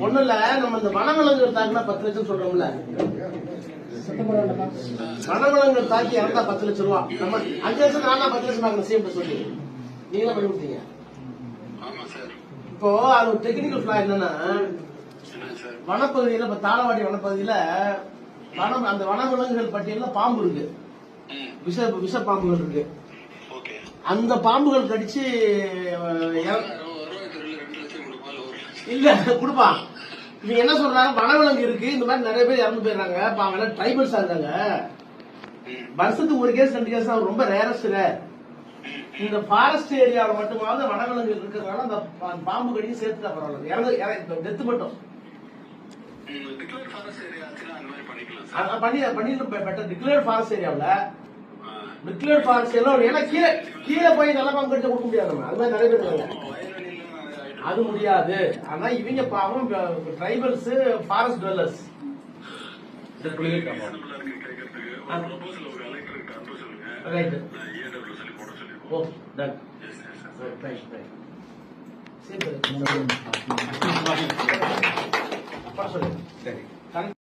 ஒண்ணு இல்ல, நம்ம இந்த வனவிலங்குகள் தாக்கினா 10 லட்சம் சொல்றோம்ல, வனவிலங்குகள் தாக்கி இறந்தா 10 லட்சம் ரூபா. நம்ம 5 லட்சம் நான் 10 லட்சம் வாங்கின சிஎம் சொல்லி நீங்களும் பண்ணி கொடுத்தீங்க. இப்போ அது ஒரு டெக்னிக்கல் ஃபிளா என்னன்னா, வனப்பகுதியில இப்ப தாளவாடி வனப்பகுதியில அந்த வனவிலங்குகள் பட்டியல பாம்பு இருக்கு, விஷ பாம்புகள் இருக்கு. அந்த பாம்புகள் கடிச்சு இல்ல கொடுப்பான். இவங்க என்ன சொல்றாங்க, வனவிலங்கு இருக்கு, இந்த மாதிரி நிறைய பேர் இறந்து போயிடுறாங்க, அவங்க ட்ரைபல்ஸா இருக்காங்க, வருஷத்துக்கு ஒரு கேஸ் 2 கேஸ் தான், ரொம்ப ரேரஸ்ட். இந்த ஃபாரஸ்ட் ஏரியாவில் மட்டுமாவது வனவிலங்கு இருக்கிறதுனால அந்த பாம்பு கடிச்சு சேர்த்துட்டா பரவாயில்ல, டெத்து மட்டும் டிக்ளேர்ட் ஃபாரஸ்ட் ஏரியாவில் டிக்ளேர்ட் ஃபாரஸ்ட் ஏரியா. ஏன்னா கீழே போய் நல்ல பாம்பு கடிச்சா கொடுக்க முடியாது, அது மாதிரி நிறைய பேர் இருக்காங்க, அது முடியாது. ஆனா இவங்க பாவம் ட்ரைபல்ஸ், ஃபாரஸ்ட் டுவெல்லர்ஸ். ரைட். ஓ டன். Right right. சரி. அப்பா சொல்லு. சரி.